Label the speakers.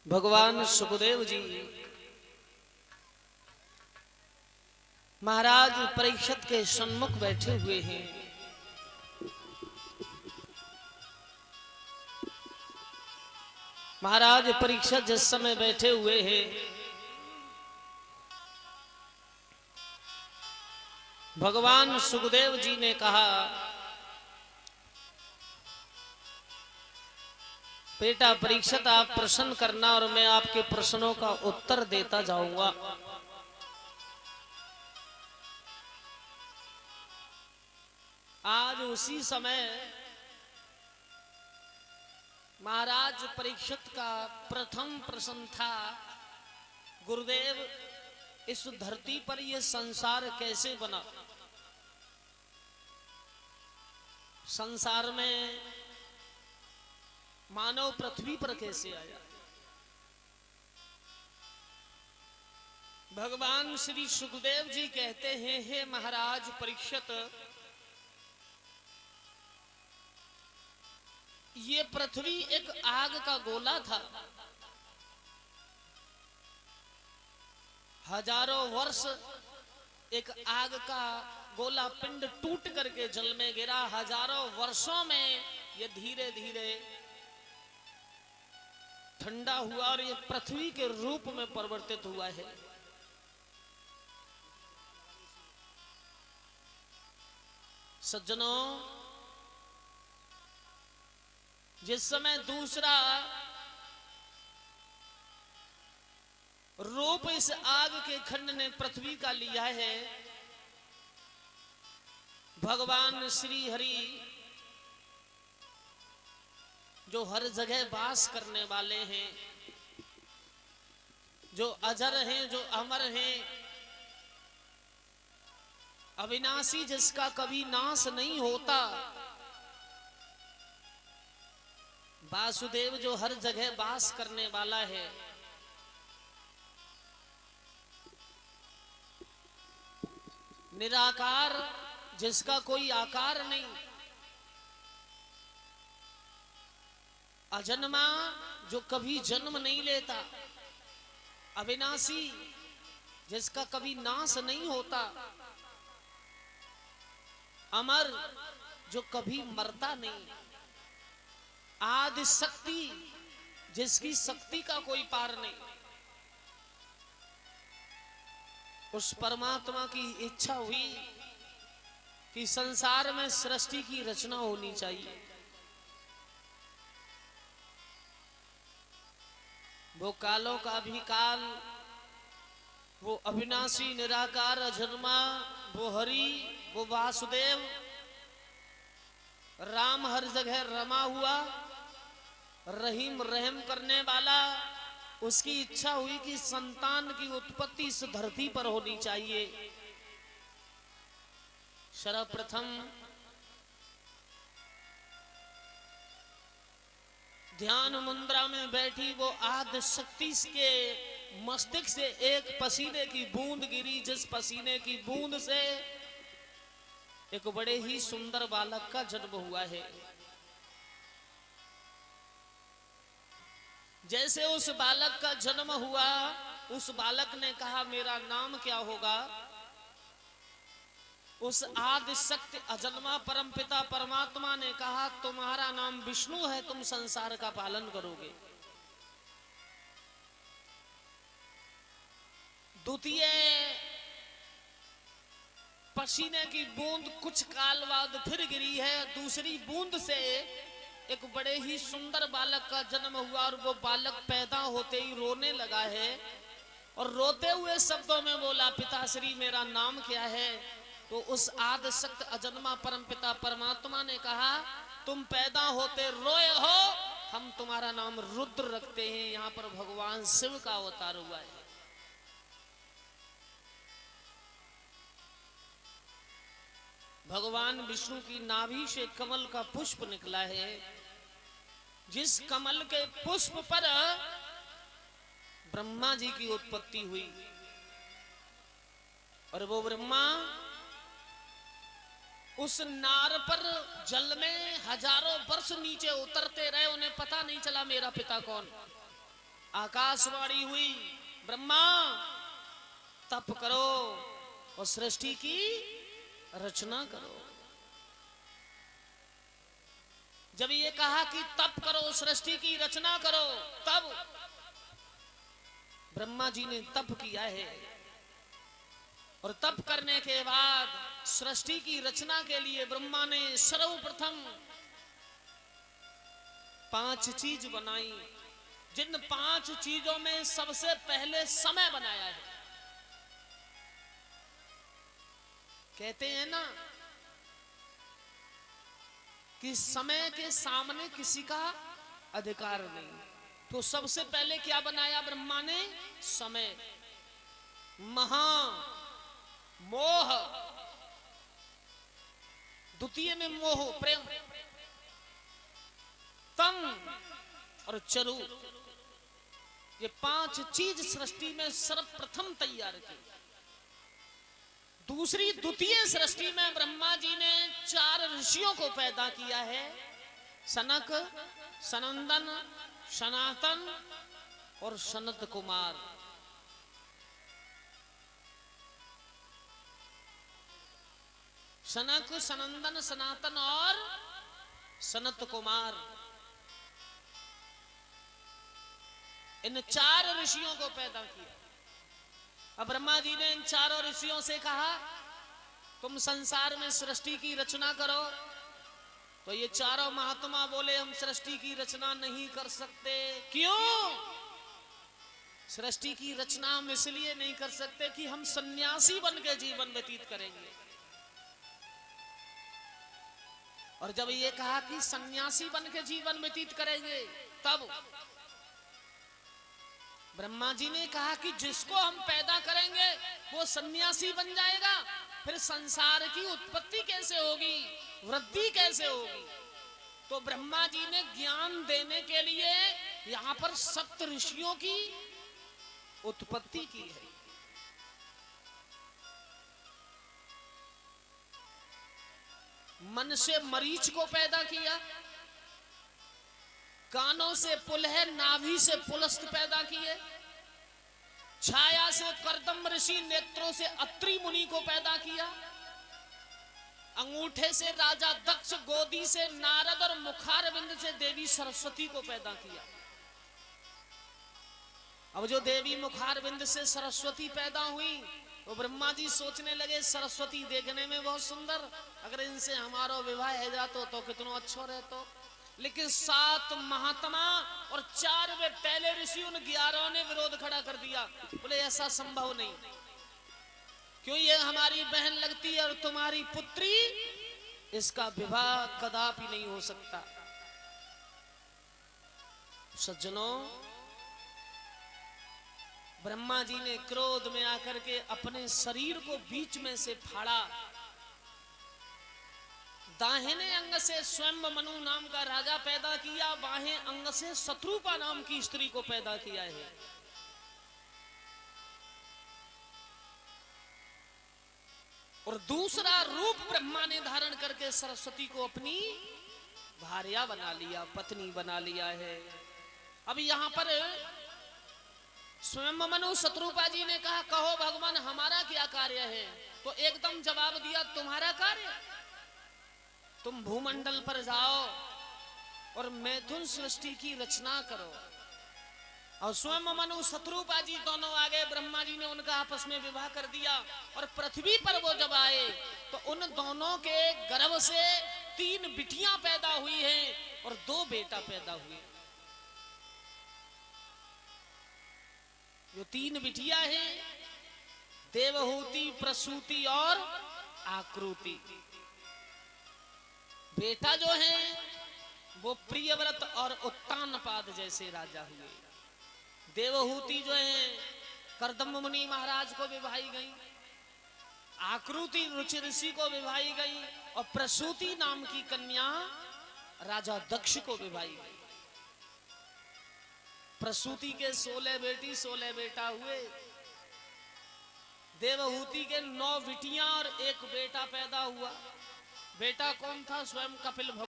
Speaker 1: भगवान सुखदेव जी महाराज परीक्षित के सन्मुख बैठे हुए हैं। महाराज परीक्षित जिस समय बैठे हुए हैं, भगवान सुखदेव जी ने कहा, बेटा परीक्षित आप प्रश्न करना और मैं आपके प्रश्नों का उत्तर देता जाऊंगा। आज उसी समय महाराज परीक्षित का प्रथम प्रश्न था, गुरुदेव इस धरती पर यह संसार कैसे बना? संसार में मानव पृथ्वी पर कैसे आया? भगवान श्री सुखदेव जी कहते हैं, हे महाराज परीक्षित, ये पृथ्वी एक आग का गोला था। हजारों वर्ष एक आग का गोला पिंड टूट करके जल में गिरा। हजारों वर्षों में ये धीरे धीरे ठंडा हुआ और ये पृथ्वी के रूप में परिवर्तित हुआ है। सज्जनों, जिस समय दूसरा रूप इस आग के खंड ने पृथ्वी का लिया है, भगवान श्री हरि जो हर जगह वास करने वाले हैं, जो अजर हैं, जो अमर हैं, अविनाशी, जिसका कभी नाश नहीं होता, वासुदेव जो हर जगह वास करने वाला है, निराकार जिसका कोई आकार नहीं, अजन्मा जो कभी जन्म नहीं लेता, अविनाशी जिसका कभी नाश नहीं होता, अमर जो कभी मरता नहीं, आदि शक्ति जिसकी शक्ति का कोई पार नहीं, उस परमात्मा की इच्छा हुई कि संसार में सृष्टि की रचना होनी चाहिए। वो कालों का भी काल, वो अविनाशी निराकार अजन्मा, वो हरि, वो वासुदेव, राम हर जगह रमा हुआ, रहीम रहम करने वाला, उसकी इच्छा हुई कि संतान की उत्पत्ति इस धरती पर होनी चाहिए। सर्वप्रथम ध्यान मुद्रा में बैठी वो आदि शक्ति के मस्तिष्क से एक पसीने की बूंद गिरी, जिस पसीने की बूंद से एक बड़े ही सुंदर बालक का जन्म हुआ है। जैसे उस बालक का जन्म हुआ, उस बालक ने कहा मेरा नाम क्या होगा? उस आदि शक्ति अजन्मा परमपिता परमात्मा ने कहा तुम्हारा नाम विष्णु है, तुम संसार का पालन करोगे। द्वितीय पसीने की बूंद कुछ काल बाद फिर गिरी है, दूसरी बूंद से एक बड़े ही सुंदर बालक का जन्म हुआ और वो बालक पैदा होते ही रोने लगा है और रोते हुए शब्दों में बोला पिताश्री मेरा नाम क्या है? तो उस आदि शक्ति अजन्मा परमपिता परमात्मा ने कहा तुम पैदा होते रोए हो, हम तुम्हारा नाम रुद्र रखते हैं। यहां पर भगवान शिव का अवतार हुआ है। भगवान विष्णु की नाभि से कमल का पुष्प निकला है, जिस कमल के पुष्प पर ब्रह्मा जी की उत्पत्ति हुई और वो ब्रह्मा उस नार पर जल में हजारों वर्ष नीचे उतरते रहे, उन्हें पता नहीं चला मेरा पिता कौन। आकाशवाणी हुई, ब्रह्मा तप करो और सृष्टि की रचना करो। जब ये कहा कि तप करो, सृष्टि की रचना करो, तब ब्रह्मा जी ने तप किया है। और तप करने के बाद सृष्टि की रचना के लिए ब्रह्मा ने सर्वप्रथम 5 चीज बनाई, जिन 5 चीजों में सबसे पहले समय बनाया है। कहते हैं ना कि समय के सामने किसी का अधिकार नहीं, तो सबसे पहले क्या बनाया ब्रह्मा ने? समय। महा, मोह, द्वितीय में मोह प्रेम, तम और चरु, ये 5 चीज सृष्टि में सर्वप्रथम तैयार की। दूसरी द्वितीय सृष्टि में ब्रह्मा जी ने 4 ऋषियों को पैदा किया है, सनक, सनंदन, सनातन और सनत कुमार। सनक, सनंदन, सनातन और सनत कुमार, इन 4 ऋषियों को पैदा किया। अब ब्रह्मा जी ने इन 4 ऋषियों से कहा तुम संसार में सृष्टि की रचना करो। तो ये 4 महात्मा बोले हम सृष्टि की रचना नहीं कर सकते। क्यों? सृष्टि की रचना हम इसलिए नहीं कर सकते कि हम सन्यासी बन के जीवन व्यतीत करेंगे। और जब ये कहा कि सन्यासी बन के जीवन व्यतीत करेंगे, तब ब्रह्मा जी ने कहा कि जिसको हम पैदा करेंगे वो सन्यासी बन जाएगा, फिर संसार की उत्पत्ति कैसे होगी, वृद्धि कैसे होगी? तो ब्रह्मा जी ने ज्ञान देने के लिए यहां पर 7 ऋषियों की उत्पत्ति की है। मन से मरीच को पैदा किया, कानों से पुलह, नाभि से पुलस्त पैदा किए, छाया से कर्दम ऋषि, नेत्रों से अत्रि मुनि को पैदा किया, अंगूठे से राजा दक्ष, गोदी से नारद और मुखारविंद से देवी सरस्वती को पैदा किया। अब जो देवी मुखारविंद से सरस्वती पैदा हुई, तो ब्रह्मा जी सोचने लगे सरस्वती देखने में बहुत सुंदर, अगर इनसे हमारा विवाह है जातो तो कितना अच्छा रहता। लेकिन 7 महात्मा और 4 वे पहले ऋषि, उन 11 ने विरोध खड़ा कर दिया। बोले ऐसा संभव नहीं, क्यों? ये हमारी बहन लगती है और तुम्हारी पुत्री, इसका विवाह कदापि नहीं हो सकता। सज्जनों, ब्रह्मा जी ने क्रोध में आकर के अपने शरीर को बीच में से फाड़ा। दाहिने अंग से स्वयं मनु नाम का राजा पैदा किया, बाहें अंग से शत्रुपा नाम की स्त्री को पैदा किया है। और दूसरा रूप ब्रह्मा ने धारण करके सरस्वती को अपनी भार्या बना लिया, पत्नी बना लिया है। अब यहां पर स्वयं मनु शत्रुपा जी ने कहा कहो भगवान हमारा क्या कार्य है? तो एकदम जवाब दिया तुम्हारा कार्य, तुम भूमंडल पर जाओ और मैथुन सृष्टि की रचना करो। और स्वयं मनु शत्रुपा जी दोनों आ गए, ब्रह्मा जी ने उनका आपस में विवाह कर दिया। और पृथ्वी पर वो जब आए तो उन दोनों के गर्भ से 3 बिटियां पैदा हुई हैं और 2 बेटा पैदा हुए। जो 3 बिटियां हैं, देवहूति, प्रसूति और आकृति। बेटा जो है वो प्रियव्रत और उत्तानपाद जैसे राजा हुए। देवहूति जो है कर्दम मुनि महाराज को विवाही गई, आकृति रुचि ऋषि को विवाही गई और प्रसूति नाम की कन्या राजा दक्ष को विवाही गई। प्रसूति के 16 बेटी 16 बेटा हुए। देवहूति के 9 बिटियां और 1 बेटा पैदा हुआ। बेटा कौन था? स्वयं कपिल भगवान।